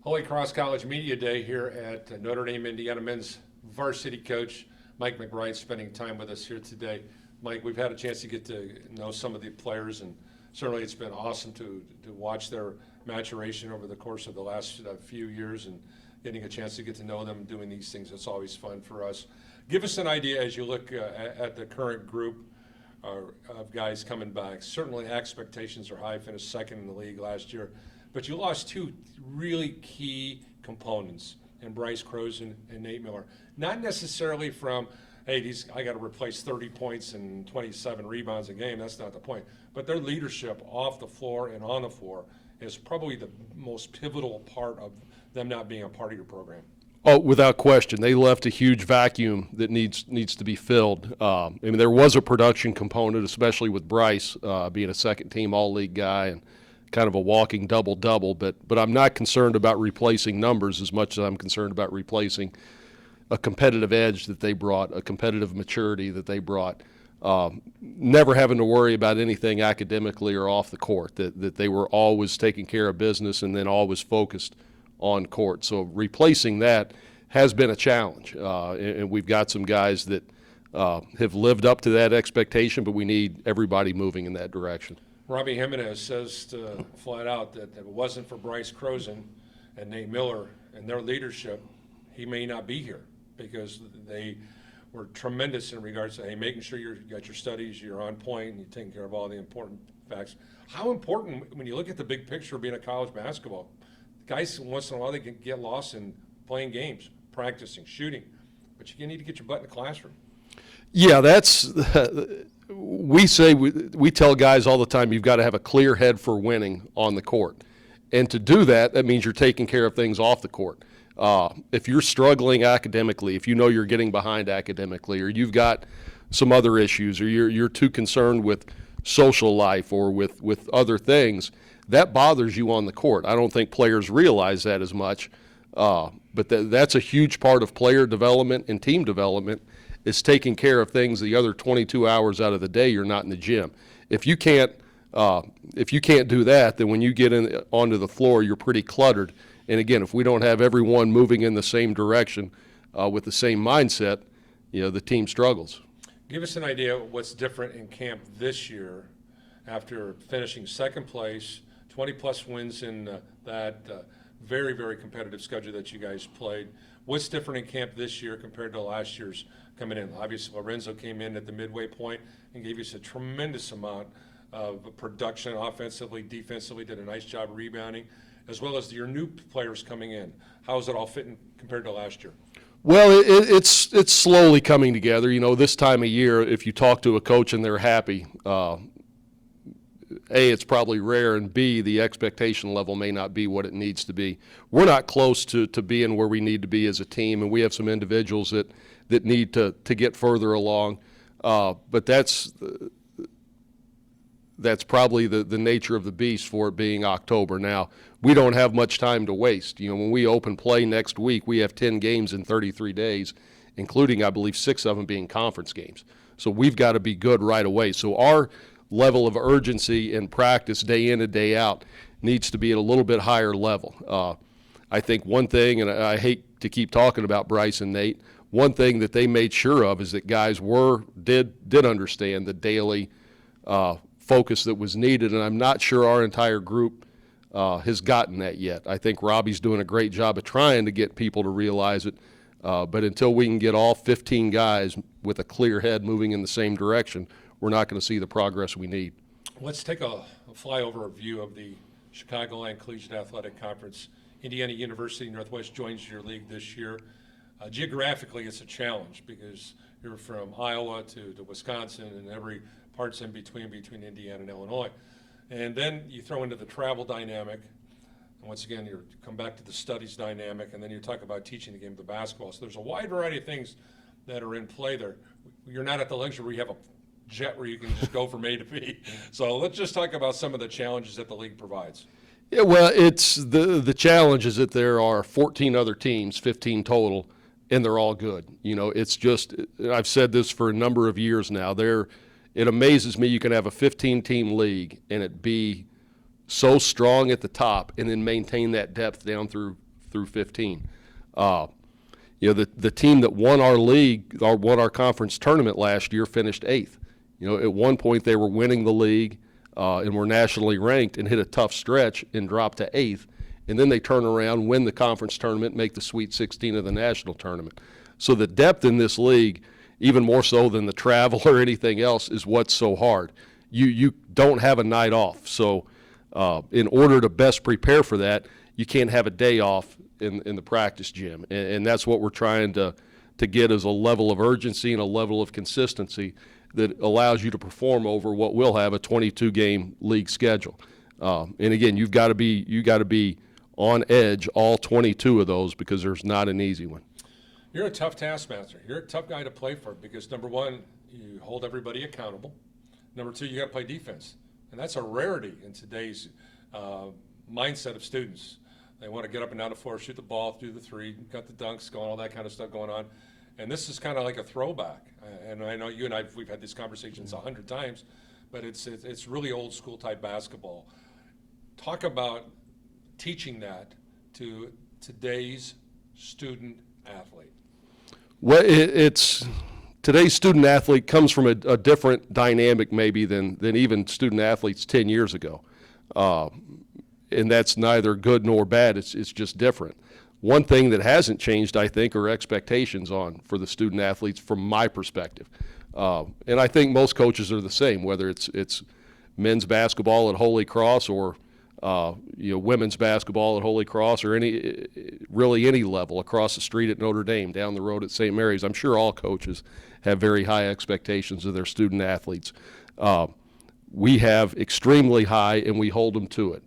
Holy Cross College Media Day here at Notre Dame, Indiana. Men's varsity coach Mike McBride spending time with us here today. Mike, we've had a chance to get to know some of the players, and certainly it's been awesome to watch their maturation over the course of the last few years, and getting a chance to get to know them doing these things. It's always fun for us. Give us an idea as you look at the current group of guys coming back. Certainly expectations are high, finished second in the league last year. But you lost two really key components in Bryce Croson and Nate Miller. Not necessarily from, hey, I got to replace 30 points and 27 rebounds a game. That's not the point. But their leadership off the floor and on the floor is probably the most pivotal part of them not being a part of your program. Oh, without question. They left a huge vacuum that needs to be filled. I mean, there was a production component, especially with Bryce being a second-team All-League guy and kind of a walking double-double, but I'm not concerned about replacing numbers as much as I'm concerned about replacing a competitive edge that they brought, a competitive maturity that they brought, never having to worry about anything academically or off the court, that they were always taking care of business and then always focused on court. So replacing that has been a challenge, and we've got some guys that have lived up to that expectation, but we need everybody moving in that direction. Robbie Jimenez says flat out that if it wasn't for Bryce Croson and Nate Miller and their leadership, he may not be here, because they were tremendous in regards to, hey, making sure you got your studies, you're on point, and you're taking care of all the important facts. How important, when you look at the big picture of being a college basketball, guys, once in a while, they can get lost in playing games, practicing, shooting, but you need to get your butt in the classroom. Yeah, that's we tell guys all the time, you've got to have a clear head for winning on the court. And to do that, that means you're taking care of things off the court. If you're struggling academically, if you know you're getting behind academically, or you've got some other issues, or you're too concerned with social life or with other things, that bothers you on the court. I don't think players realize that as much, but that's a huge part of player development and team development, is taking care of things the other 22 hours out of the day you're not in the gym. If you can't do that, then when you get onto the floor, you're pretty cluttered. And again, if we don't have everyone moving in the same direction with the same mindset, the team struggles. Give us an idea of what's different in camp this year after finishing second place, 20-plus wins in that very, very competitive schedule that you guys played. What's different in camp this year compared to last year's coming in? Obviously, Lorenzo came in at the midway point and gave us a tremendous amount of production offensively, defensively, did a nice job rebounding, as well as your new players coming in. How is it all fitting compared to last year? Well, it's slowly coming together. This time of year, if you talk to a coach and they're happy, A, it's probably rare, and B, the expectation level may not be what it needs to be. We're not close to being where we need to be as a team, and we have some individuals that need to get further along. But that's probably the nature of the beast for it being October. Now, we don't have much time to waste. When we open play next week, we have 10 games in 33 days, including, I believe, 6 of them being conference games. So we've got to be good right away. So our level of urgency in practice day in and day out needs to be at a little bit higher level. I think one thing, and I hate to keep talking about Bryce and Nate, one thing that they made sure of is that guys did understand the daily focus that was needed, and I'm not sure our entire group has gotten that yet. I think Robbie's doing a great job of trying to get people to realize it, but until we can get all 15 guys with a clear head moving in the same direction, we're not going to see the progress we need. Let's take a flyover view of the Chicagoland Collegiate Athletic Conference. Indiana University Northwest joins your league this year. Geographically, it's a challenge because you're from Iowa to Wisconsin and every parts in between Indiana and Illinois. And then you throw into the travel dynamic. And once again, you come back to the studies dynamic, and then you talk about teaching the game of the basketball. So there's a wide variety of things that are in play there. You're not at the luxury where you have a jet where you can just go from A to B. So let's just talk about some of the challenges that the league provides. Yeah, well, it's the challenge is that there are 14 other teams, 15 total, and they're all good. It's just, I've said this for a number of years now. It amazes me you can have a 15-team league and it be so strong at the top and then maintain that depth down through through 15. The team that won our league, or won our conference tournament last year, finished 8th. At one point they were winning the league and were nationally ranked and hit a tough stretch and dropped to 8th. And then they turn around, win the conference tournament, make the Sweet 16 of the national tournament. So the depth in this league, even more so than the travel or anything else, is what's so hard. You don't have a night off. So in order to best prepare for that, you can't have a day off in the practice gym. And that's what we're trying to get, is a level of urgency and a level of consistency that allows you to perform over what will have a 22-game league schedule. And again, you got to be on edge all 22 of those, because there's not an easy one. You're a tough taskmaster. You're a tough guy to play for, because number one, you hold everybody accountable. Number two, you got to play defense, and that's a rarity in today's mindset of students. They want to get up and down the floor, shoot the ball, do the three, got the dunks going, all that kind of stuff going on. And this is kind of like a throwback. And I know you and we've had these conversations 100 times, but it's really old school type basketball. Talk about teaching that to today's student athlete. Well, today's student athlete comes from a different dynamic maybe than even student athletes 10 years ago. And that's neither good nor bad. It's just different. One thing that hasn't changed, I think, are expectations for the student athletes from my perspective. And I think most coaches are the same, whether it's men's basketball at Holy Cross or women's basketball at Holy Cross, or really any level across the street at Notre Dame, down the road at St. Mary's. I'm sure all coaches have very high expectations of their student athletes. We have extremely high, and we hold them to it.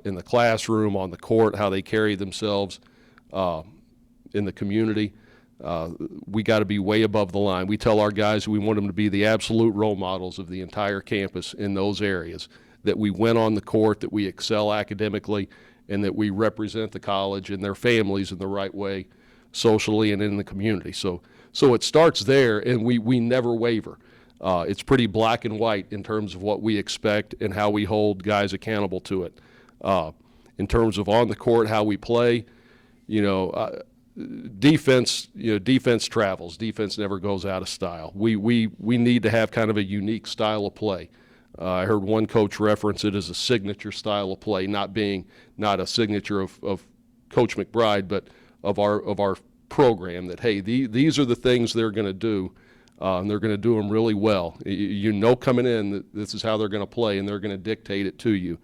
In the classroom, on the court, how they carry themselves in the community. We got to be way above the line. We tell our guys we want them to be the absolute role models of the entire campus in those areas, that we win on the court, that we excel academically, and that we represent the college and their families in the right way socially and in the community. So it starts there, and we never waver. It's pretty black and white in terms of what we expect and how we hold guys accountable to it. In terms of on the court, how we play, defense travels. Defense never goes out of style. We need to have kind of a unique style of play. I heard one coach reference it as a signature style of play, not a signature of Coach McBride, but of our program. That hey, these are the things they're going to do. And they're going to do them really well. Coming in that this is how they're going to play, and they're going to dictate it to you.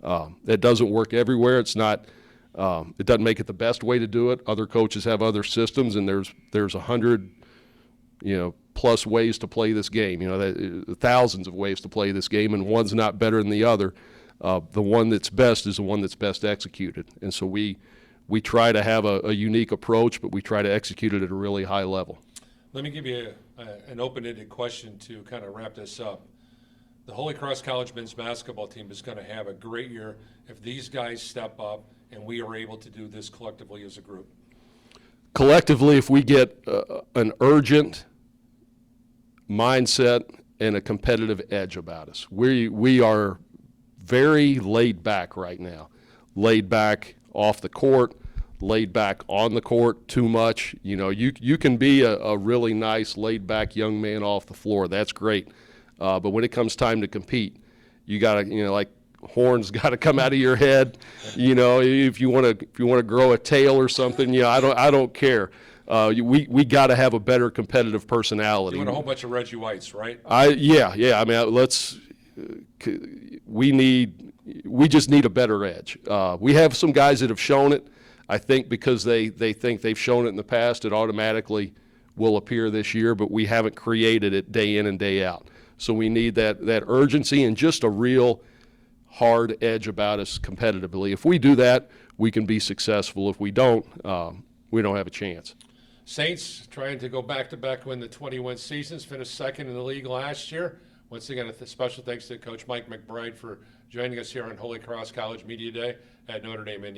That doesn't work everywhere. It's not. It doesn't make it the best way to do it. Other coaches have other systems, and there's 100, plus ways to play this game. Thousands of ways to play this game, and one's not better than the other. The one that's best is the one that's best executed, and so we try to have a unique approach, but we try to execute it at a really high level. Let me give you an open-ended question to kind of wrap this up. The Holy Cross College men's basketball team is going to have a great year if these guys step up and we are able to do this collectively as a group. Collectively, if we get an urgent mindset and a competitive edge about us. We are very laid back right now. Laid back off the court, laid back on the court too much. You can be a really nice laid back young man off the floor. That's great. But when it comes time to compete, you got to, like horns got to come out of your head. If you want to grow a tail or something, I don't care. We got to have a better competitive personality. You want a whole bunch of Reggie Whites, right? Yeah. I mean, we just need a better edge. We have some guys that have shown it. I think because they think they've shown it in the past, it automatically will appear this year, but we haven't created it day in and day out. So we need that urgency and just a real hard edge about us competitively. If we do that, we can be successful. If we don't have a chance. Saints trying to go back-to-back win the 21 seasons, finished second in the league last year. Once again, a special thanks to Coach Mike McBride for joining us here on Holy Cross College Media Day at Notre Dame, Indiana.